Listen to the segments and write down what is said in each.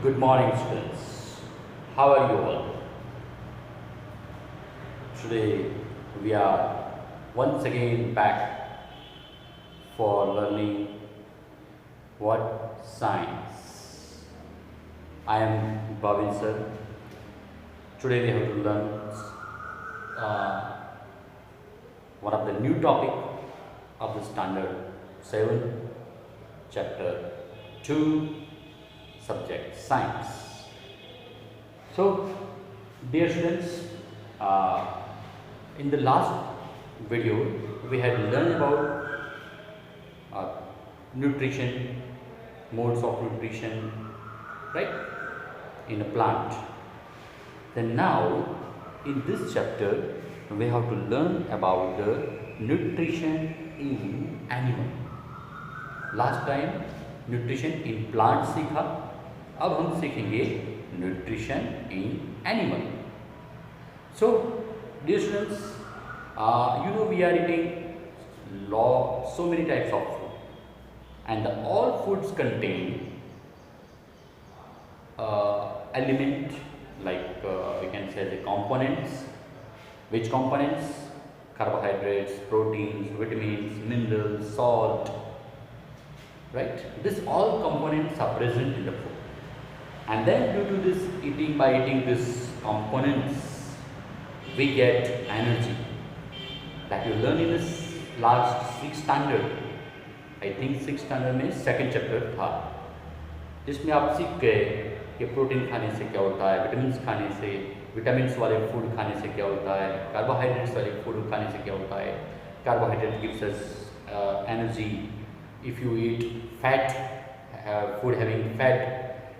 Good morning, students. How are you all? Today we are once again back for learning what science. I am Bhavin sir. Today we have to learn uh, one of the new topic of the standard 7 chapter 2 subject science. So dear students, in the last video we had learned about uh, nutrition, modes of nutrition, right, in a plant. Then now in this chapter we have to learn about the nutrition in animal. Last time nutrition in plant सीखा, अब हम सीखेंगे nutrition in animal. So dear students, you know we are eating so many types of food, and all foods contain element like we can say the components. Which components? Carbohydrates, proteins, vitamins, minerals, salt, right? This all components are present in the food, and then due to this eating, by eating these components we get energy that you learn in this last 6th standard. I think 6th standard में second chapter था, जिसमें आप सीख गए कि protein खाने से क्या होता है, विटामिन्स खाने से, विटामिन्स वाले फूड खाने से क्या होता है, कार्बोहाइड्रेट्स वाले फूड खाने से क्या होता है. Carbohydrate gives us energy. If you eat fat, food having fat,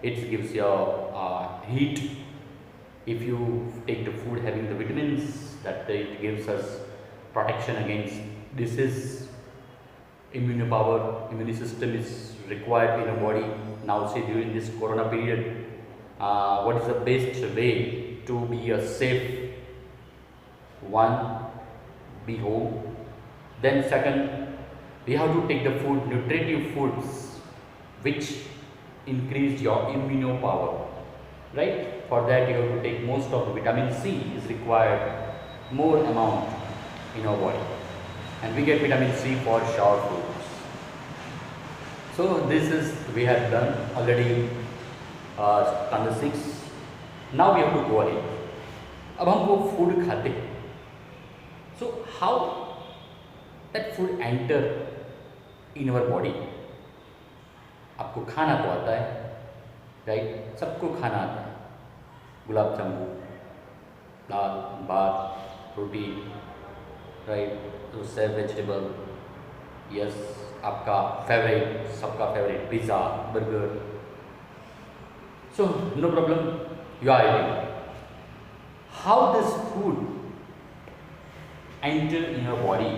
it gives you heat. If you take the food having the vitamins, that it gives us protection against disease. Immune power, immune system is required in a body. Now say during this corona period, what is the best way to be a safe one? Be home. Then second, we have to take the food, nutritive foods, which increase your immune power, right? For that you have to take most of the vitamin C is required, more amount in our body, and we get vitamin C for sour foods. So this is we have done already standard 6. Now we have to go ahead. अब हम वो food खाते हैं. So how that food enter in our body? आपको खाना तो आता है, राइट? सबको खाना आता है. गुलाब जामुन, दाल, भात, रोटी, राइट? तो सेव वेजिटेबल, यस, आपका फेवरेट, सबका favourite pizza, burger. So no problem, you are eating. How this food enter in your body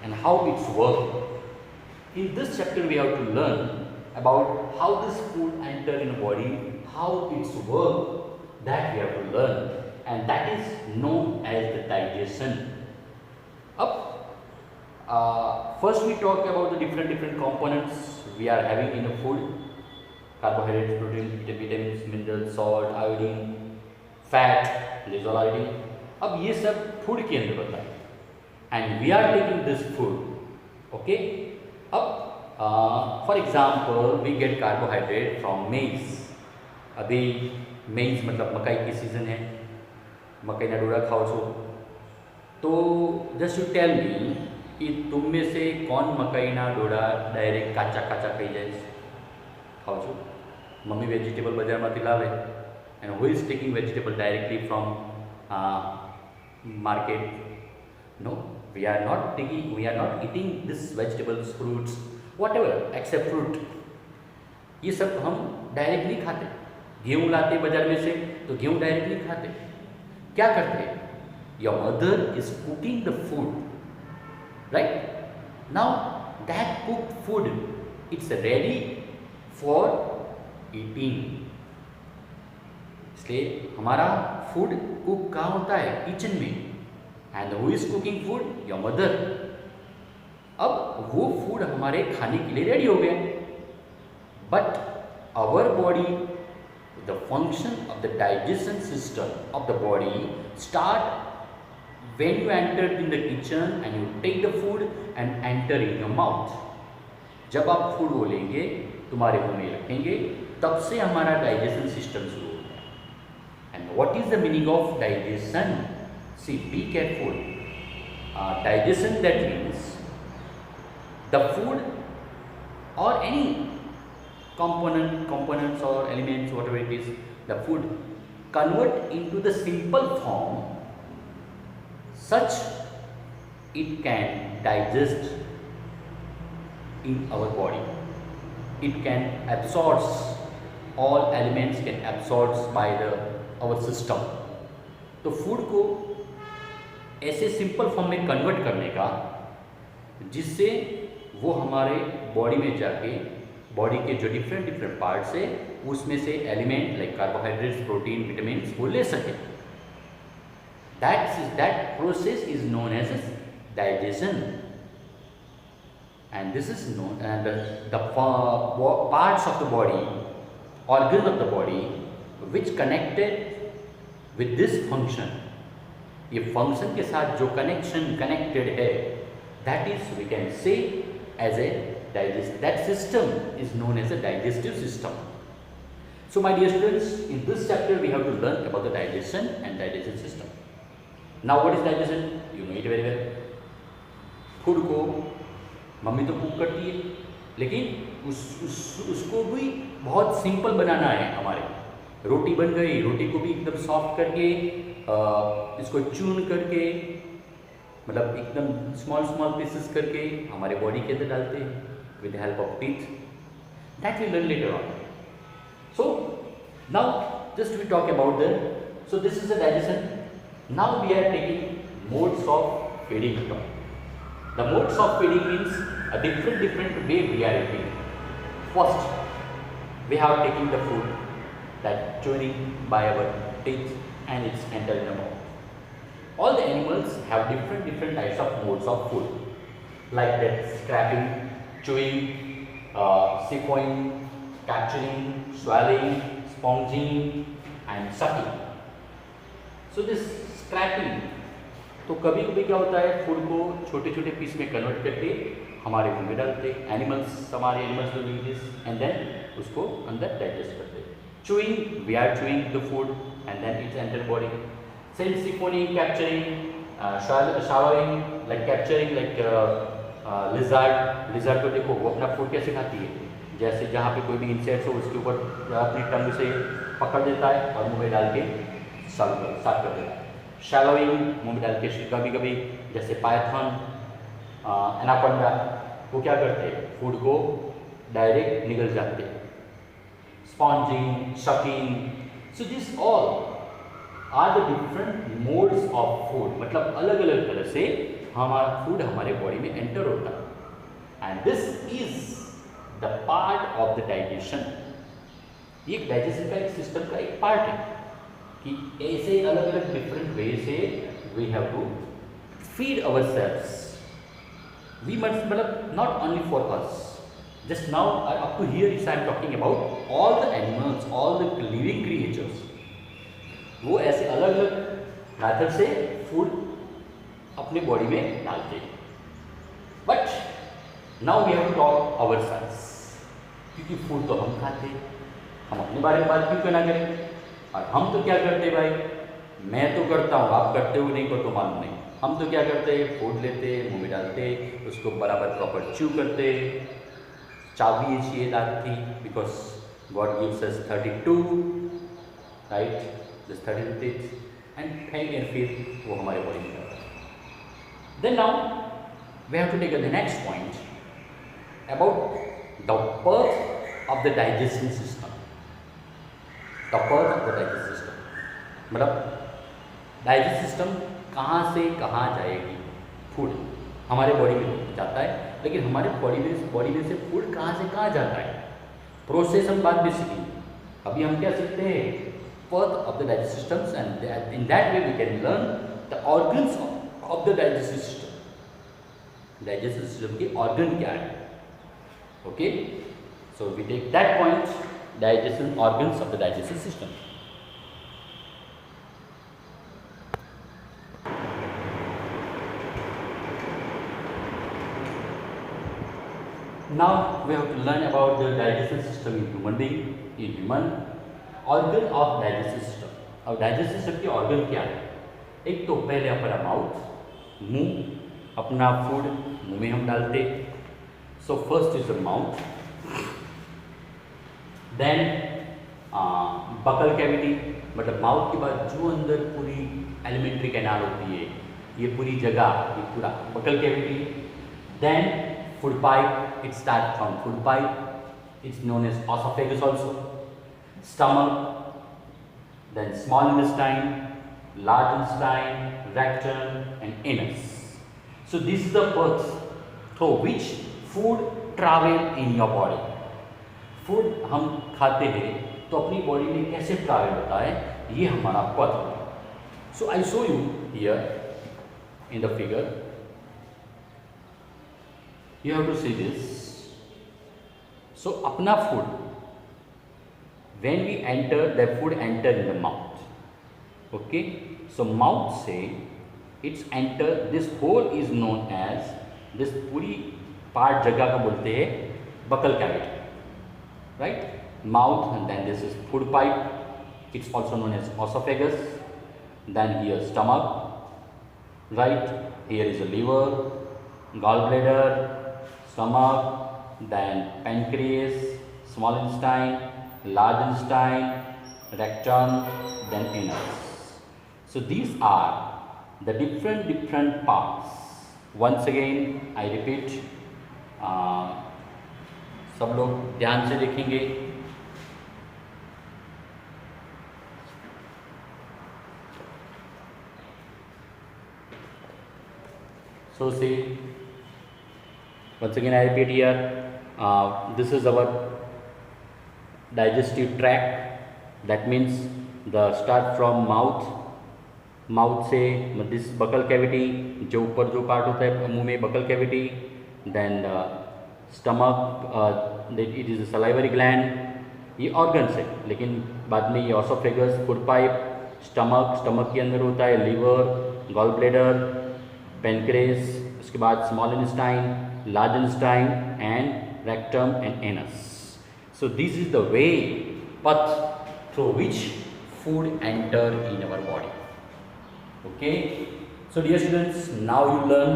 and how it's work? In this chapter we have to learn about how this food enter in the body, how it's work, that we have to learn, and that is known as the digestion. First we talk about the different components we are having in a food: carbohydrates, protein, vitamins, minerals, salt, iodine, fat, these all iodine. अब ये सब food के अंदर होता है, and we are taking this food, okay? अब for example we get carbohydrate from maize. अभी मेज मतलब मकई की सीजन है, मकई ना डोरा खाओ छो. तो जस्ट यू टेल मी कि तुम में से कौन मकई ना डोरा डायरेक्ट काचा काचा खाई जाए खाओ छो? मम्मी वेजिटेबल बजार में लावे, and who is taking vegetable directly from market? No, we are not eating this vegetables, fruits, whatever except fruit. ये सब हम डायरेक्ट नहीं खाते. गेहूँ लाते बाजार में से तो गेहूँ डायरेक्ट नहीं खाते. क्या करते हैं? Your mother is cooking the food, right? Now that cooked food, it's ready for eating. इसलिए हमारा फूड कुक कहाँ होता है? किचन में. And who is cooking food? Your mother. अब वो फूड हमारे खाने के लिए रेडी हो गया, but our body The function of the digestion system of the body start when you enter in the kitchen and you take the food and enter in your mouth. जब आप food को लेंगे, तुम्हारे मुंह में रखेंगे, तब से हमारा डाइजेशन सिस्टम शुरू होता है. And what is the meaning of digestion? See, be careful. Digestion, that means the food or any components or elements, whatever it is, the food convert into the simple form such it can digest in our body. It can absorb, all elements can absorbed by our system. तो food को ऐसे simple form में convert करने का, जिससे वो हमारे body में जाके बॉडी के जो डिफरेंट पार्ट्स है उसमें से element like carbohydrates, protein, vitamin वो ले सके. That process is known as digestion. And this is known and the parts of the body, organ of the body which connected with this function. ये function के साथ जो connected है, that is we can say as a digest. That system is known as a digestive system. So my dear students, in this chapter we have to learn about the digestion and digestion system. Now what is digestion? You know it very well. Food को mummy तो cook करती है, लेकिन उसको भी बहुत simple बनाना है. हमारे रोटी बन गई, रोटी को भी एकदम सॉफ्ट करके इसको चून करके, मतलब एकदम स्मॉल पीसेस करके हमारे बॉडी के अंदर डालते हैं with the help of teeth. That will learn later on. So now just we talk about the, so this is the digestion. Now we are taking modes of feeding. The modes of feeding means a different way we are eating. First, we have taken the food that chewing by our teeth and it's entered in the mouth. All the animals have different types of modes of food, like that scraping, chewing, siphonning, capturing, swallowing, sponging and sucking. So this scraping, तो कभी कभी क्या होता है, food को छोटे छोटे piece में कन्वर्ट करके हमारे मुंह में डालते. हमारे animals will do this and then उसको अंदर डाइजेस्ट करते. Chewing, we are chewing the food and then it's enter body. Same siphoning, capturing, showering, like capturing, like lizard को देखो वो अपना फूड कैसे खाती है. जैसे जहाँ पे कोई भी इंसेक्ट्स हो उसके ऊपर अपनी टंग से पकड़ देता है और मुँह में डाल के साफ कर देता है. शैलोइंग, मुँह में डाल के कभी कभी, जैसे पायथन, एनाकोंडा, वो क्या करते हैं, फूड को डायरेक्ट निगल जाते हैं. Sponging, sucking, so this all are the different modes of food. मतलब अलग अलग तरह से हमारा फूड हमारे बॉडी में एंटर होता है. And this is the part of the digestion. ये डाइजेशन का एक सिस्टम का एक पार्ट है कि ऐसे अलग अलग डिफरेंट वे से we have to feed our cells. We must, मतलब not only for us. Just now up to here is I am talking about all the animals, all the living creatures. वो ऐसे अलग अलग method से food अपने body में डालते हैं. But now we have to talk our cells, क्योंकि फूड तो हम खाते हैं, हम अपने बारे में बात क्यों ना करें. और हम तो क्या करते भाई, मैं तो करता हूँ, आप करते हो नहीं को तो मालूम नहीं. हम तो क्या करते हैं, फूड लेते, मुंह में डालते, उसको बराबर प्रॉपर च्यू करते. चाबी चाहिए दांत की, because God gives us 32, right, this 32 teeth and फिर वो हमारे बॉडी में जाता है. Then now we have to take the next point about the birth of the digestion system. The birth of the digest system, मतलब digest system कहाँ से कहाँ जाएगी. फूड हमारे बॉडी में जाता है, लेकिन हमारे बॉडी में से फूड कहाँ से कहाँ जाता है, प्रोसेस हम बाद में सीखेंगे. अभी हम क्या सीखते हैं, birth of the digest systems, and in that way we can learn the organs of the digestive system. Digestive system के ऑर्गन क्या है. Okay, so we take that point digestion organs of the digestive system. Now we have to learn about the digestive system in human being, in human organ of digestive system. अब digestive system के organ क्या है? एक तो पहले अपना mouth, मुंह, अपना फूड मुंह में हम डालते. So first is the mouth, then buccal cavity, मतलब माउथ के बाद जो अंदर पूरी एलिमेंट्री कैनाल होती है, ये पूरी जगह, ये पूरा buccal cavity. Then food pipe, it start from food pipe, it's known as oesophagus also. Stomach, then small intestine, large intestine, rectum and anus. So this is the path through which food travel in your body. Food हम खाते हैं तो अपनी body में कैसे travel होता है, ये हमारा पथ है. So I show you here in the figure. You have to see this. So अपना food, when we enter, the food enter in the mouth. Okay, so mouth say it's enter, this hole is known as, this पूरी part जगह को बोलते हैं buccal cavity, right? Mouth, and then this is food pipe, it's also known as esophagus. Then here stomach, right? Here is the liver, gallbladder, stomach, then pancreas, small intestine, large intestine, rectum, then anus. So these are the different parts. Once again I repeat, सब लोग ध्यान से देखेंगे. So see, once again I repeat here, this is our digestive tract. That means the start from mouth, mouth से this buccal cavity, जो ऊपर जो part होता है मुंह में buccal cavity. Then stomach, it is salivary gland, ये organs है. लेकिन बाद में ये ऑसोफेगस, फूड पाइप, स्टमक के अंदर होता है लिवर, गॉल ब्लैडर, पेनक्रेस, उसके बाद small intestine, large intestine and rectum and anus. So this is the way, path through which food enter in our body. Okay. So dear students, now you learn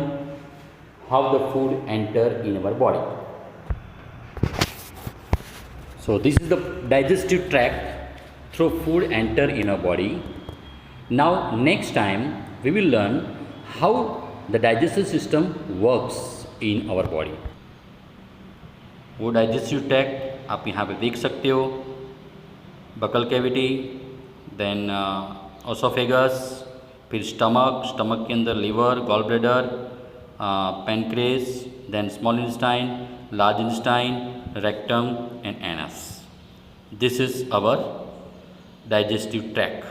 how the food enter in our body. So this is the digestive tract through food enter in our body. Now next time we will learn how the digestive system works in our body. वो digestive tract आप यहाँ पे देख सकते हो, buccal cavity, then oesophagus, फिर stomach के अंदर liver, gall bladder, pancreas, then small intestine, large intestine, rectum and anus. This is our digestive tract.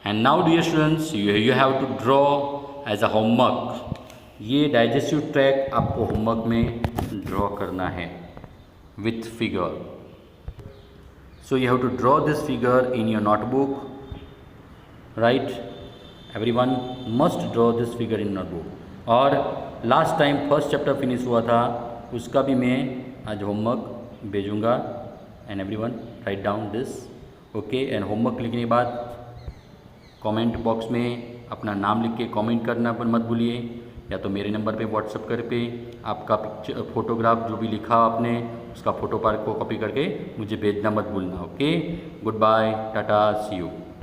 And now dear students, you have to draw as a homework. ये digestive tract आपको homework में ड्रॉ करना है with figure. So you have to draw this figure in your notebook, right? Everyone must draw this figure in notebook. और last time first chapter finish हुआ था, उसका भी मैं आज होमवर्क भेजूँगा. And everyone write down this. Okay. And homework लिखने के बाद कमेंट बॉक्स में अपना नाम लिख के कमेंट करना पर मत भूलिए, या तो मेरे नंबर पे व्हाट्सअप कर पे आपका पिक्चर फोटोग्राफ जो भी लिखा आपने उसका फ़ोटो पार्क को कॉपी करके मुझे भेजना मत भूलना. Okay. Good bye, tata, see you.